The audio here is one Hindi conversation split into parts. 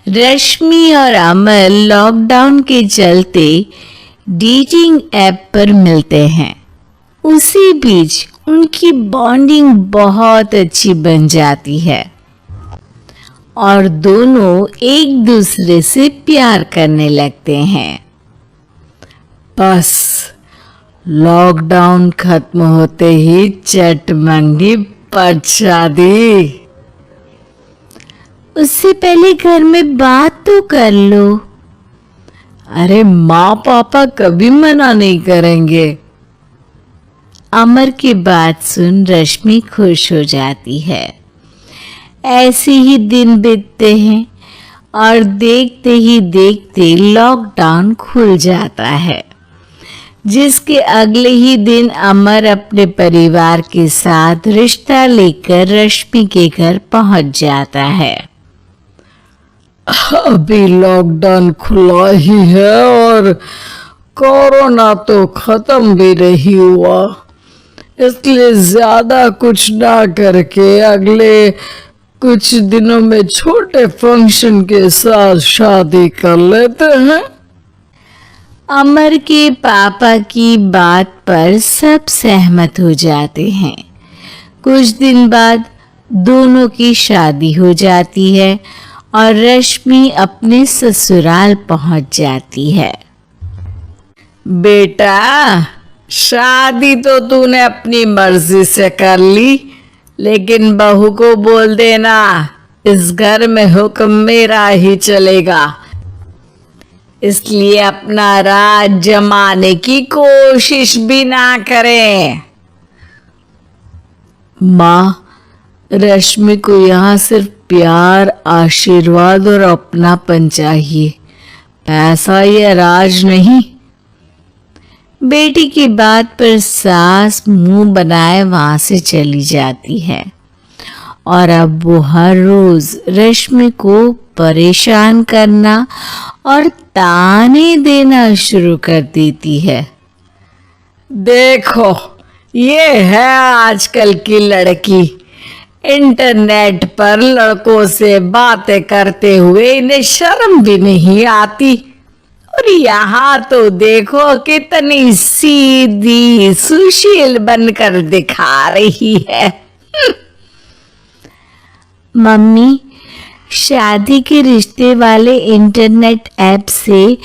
रश्मि और अमर लॉकडाउन के चलते डेटिंग ऐप पर मिलते हैं। उसी बीच उनकी बॉन्डिंग बहुत अच्छी बन जाती है और दोनों एक दूसरे से प्यार करने लगते हैं। बस लॉकडाउन खत्म होते ही चट मंगी पट शादी। उससे पहले घर में बात तो कर लो। अरे माँ पापा कभी मना नहीं करेंगे। अमर की बात सुन रश्मि खुश हो जाती है। ऐसे ही दिन बीतते हैं और देखते ही देखते लॉकडाउन खुल जाता है, जिसके अगले ही दिन अमर अपने परिवार के साथ रिश्ता लेकर रश्मि के घर पहुंच जाता है। अभी लॉकडाउन खुला ही है और कोरोना तो खत्म भी नहीं हुआ, इसलिए ज्यादा कुछ ना करके अगले कुछ दिनों में छोटे फंक्शन के साथ शादी कर लेते हैं। अमर के पापा की बात पर सब सहमत हो जाते हैं। कुछ दिन बाद दोनों की शादी हो जाती है और रश्मि अपने ससुराल पहुंच जाती है। बेटा, शादी तो तूने अपनी मर्जी से कर ली, लेकिन बहू को बोल देना इस घर में हुक्म मेरा ही चलेगा, इसलिए अपना राज जमाने की कोशिश भी ना करें। माँ, रश्मि को यहाँ सिर्फ प्यार, आशीर्वाद और अपनापन चाहिए, पैसा या राज नहीं। बेटी की बात पर सास मुंह बनाए वहां से चली जाती है और अब वो हर रोज रश्मि को परेशान करना और ताने देना शुरू कर देती है। देखो, ये है आजकल की लड़की, इंटरनेट पर लड़कों से बातें करते हुए इन्हें शर्म भी नहीं आती, और यहाँ तो देखो कितनी सीधी सुशील बनकर दिखा रही है। मम्मी, शादी के रिश्ते वाले इंटरनेट ऐप से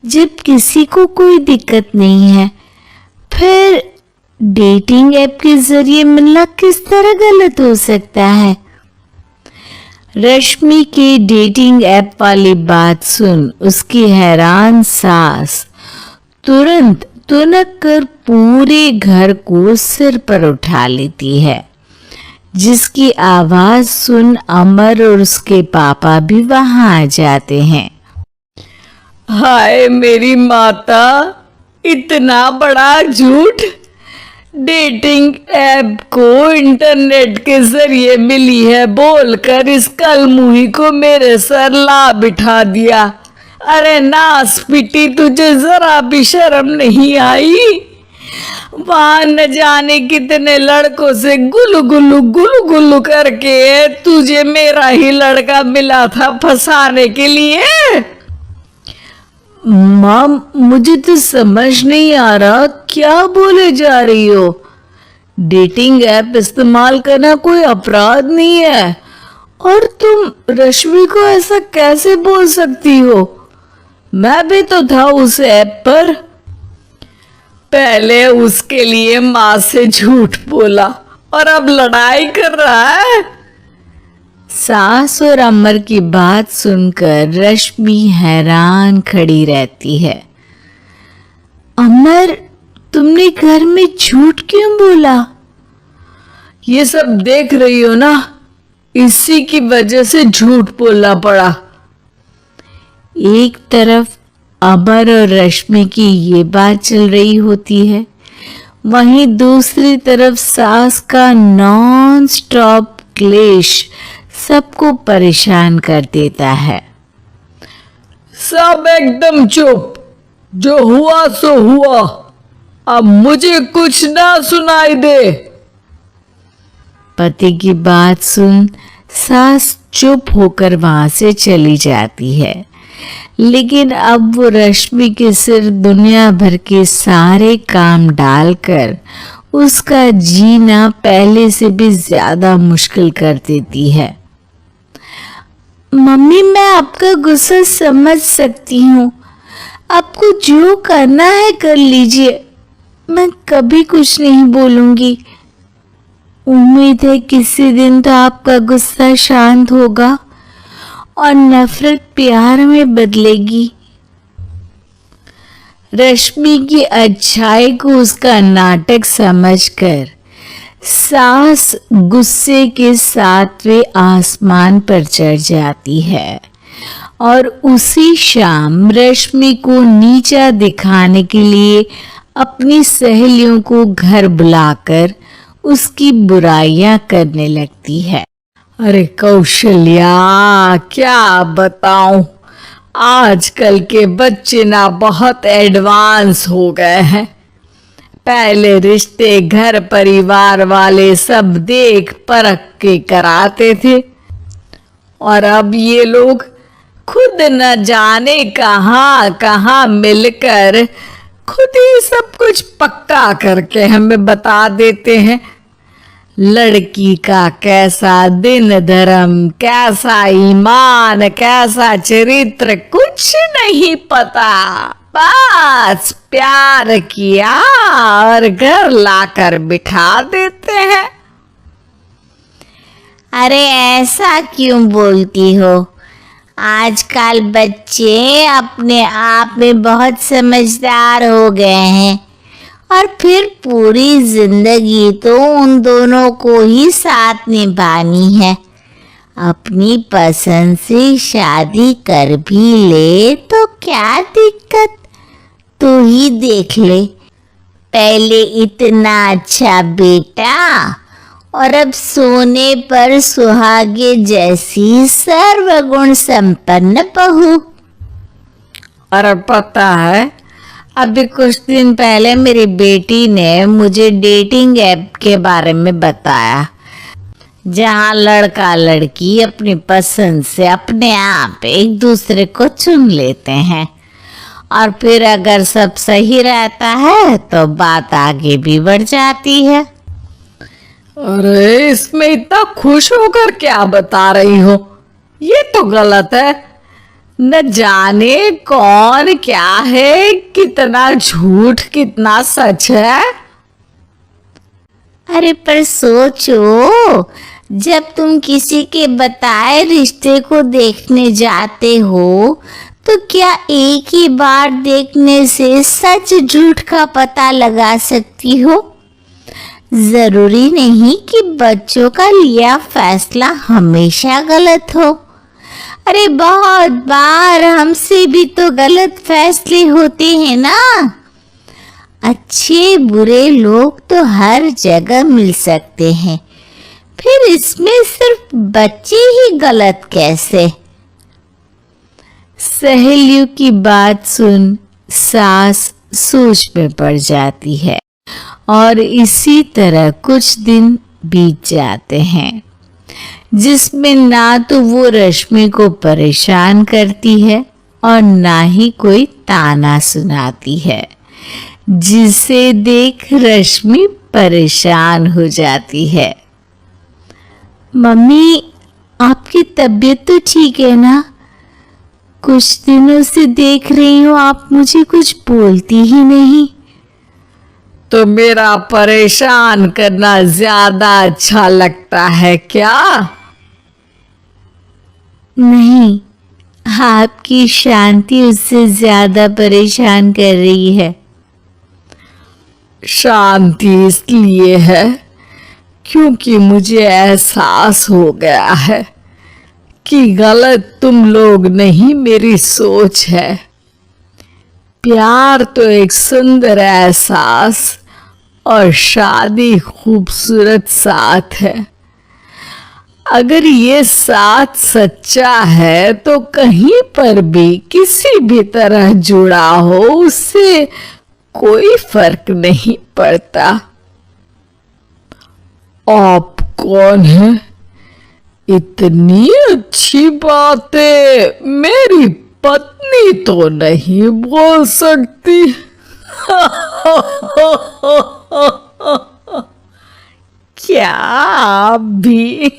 जब किसी को कोई दिक्कत नहीं है, फिर डेटिंग ऐप के जरिए मिलना किस तरह गलत हो सकता है? रश्मि के डेटिंग ऐप वाली बात सुन उसकी हैरान सास तुरंत तुनक कर पूरे घर को सिर पर उठा लेती है, जिसकी आवाज सुन अमर और उसके पापा भी वहां आ जाते हैं। हाय मेरी माता, इतना बड़ा झूठ! डेटिंग ऐप को इंटरनेट के जरिए मिली है बोलकर इस कलमुही को मेरे सर ला बिठा दिया। अरे नास पिटी, तुझे जरा भी शर्म नहीं आई? वहां न जाने कितने लड़कों से गुलु गुलु करके तुझे मेरा ही लड़का मिला था फंसाने के लिए। माँ, मुझे तो समझ नहीं आ रहा क्या बोले जा रही हो। डेटिंग ऐप इस्तेमाल करना कोई अपराध नहीं है, और तुम रश्मि को ऐसा कैसे बोल सकती हो? मैं भी तो था उस ऐप पर। पहले उसके लिए माँ से झूठ बोला और अब लड़ाई कर रहा है। सास और अमर की बात सुनकर रश्मि हैरान खड़ी रहती है। अमर, तुमने घर में झूठ क्यों बोला? ये सब देख रही हो ना, इसी की वजह से झूठ बोलना पड़ा। एक तरफ अमर और रश्मि की ये बात चल रही होती है, वहीं दूसरी तरफ सास का नॉन स्टॉप क्लेश सबको परेशान कर देता है। सब एकदम चुप, जो हुआ सो हुआ, अब मुझे कुछ ना सुनाई दे। पति की बात सुन सास चुप होकर वहां से चली जाती है। लेकिन अब वो रश्मि के सिर दुनिया भर के सारे काम डालकर उसका जीना पहले से भी ज्यादा मुश्किल कर देती है। मम्मी, मैं आपका गुस्सा समझ सकती हूँ। आपको जो करना है कर लीजिए, मैं कभी कुछ नहीं बोलूंगी। उम्मीद है किसी दिन तो आपका गुस्सा शांत होगा और नफरत प्यार में बदलेगी। रश्मि की अच्छाई को उसका नाटक समझकर सास गुस्से के 7वें आसमान पर चढ़ जाती है और उसी शाम रश्मि को नीचा दिखाने के लिए अपनी सहेलियों को घर बुलाकर उसकी बुराइयां करने लगती है। अरे कौशल्या, क्या बताऊं, आजकल के बच्चे ना बहुत एडवांस हो गए हैं। पहले रिश्ते घर परिवार वाले सब देख परख के कराते थे और अब ये लोग खुद न जाने कहाँ कहाँ मिलकर खुद ही सब कुछ पक्का करके हमें बता देते हैं। लड़की का कैसा दिन धर्म, कैसा ईमान, कैसा चरित्र कुछ नहीं पता, बस प्यार किया और घर लाकर बिठा देते हैं। अरे ऐसा क्यों बोलती हो? आजकल बच्चे अपने आप में बहुत समझदार हो गए हैं और फिर पूरी जिंदगी तो उन दोनों को ही साथ निभानी है। अपनी पसंद से शादी कर भी ले तो क्या दिक्कत, तू ही देख ले। पहले इतना अच्छा बेटा और अब सोने पर सुहागे जैसी सर्वगुण संपन्न बहू। और पता है, अभी कुछ दिन पहले मेरी बेटी ने मुझे डेटिंग ऐप के बारे में बताया, जहां लड़का लड़की अपनी पसंद से अपने आप एक दूसरे को चुन लेते हैं और फिर अगर सब सही रहता है तो बात आगे भी बढ़ जाती है। अरे इसमें इतना खुश होकर क्या बता रही हो? ये तो गलत है। न जाने कौन क्या है, कितना झूठ कितना सच है। अरे पर सोचो, जब तुम किसी के बताए रिश्ते को देखने जाते हो तो क्या एक ही बार देखने से सच झूठ का पता लगा सकती हो? जरूरी नहीं कि बच्चों का लिया फैसला हमेशा गलत हो। अरे बहुत बार हमसे भी तो गलत फैसले होते हैं ना। अच्छे बुरे लोग तो हर जगह मिल सकते हैं, फिर इसमें सिर्फ बच्चे ही गलत कैसे? सहेलियों की बात सुन सास सोच में पड़ जाती है और इसी तरह कुछ दिन बीत जाते हैं, जिसमें ना तो वो रश्मि को परेशान करती है और ना ही कोई ताना सुनाती है, जिसे देख रश्मि परेशान हो जाती है। मम्मी, आपकी तबीयत तो ठीक है ना? कुछ दिनों से देख रही हूँ आप मुझे कुछ बोलती ही नहीं। तो मेरा परेशान करना ज्यादा अच्छा लगता है क्या? नहीं, आपकी शांति उससे ज्यादा परेशान कर रही है। शांति इसलिए है क्योंकि मुझे एहसास हो गया है कि गलत तुम लोग नहीं, मेरी सोच है। प्यार तो एक सुंदर एहसास और शादी खूबसूरत साथ है। अगर ये साथ सच्चा है तो कहीं पर भी किसी भी तरह जुड़ा हो उससे कोई फर्क नहीं पड़ता। आप कौन है? इतनी अच्छी बात है, मेरी पत्नी तो नहीं बोल सकती। क्या आप भी?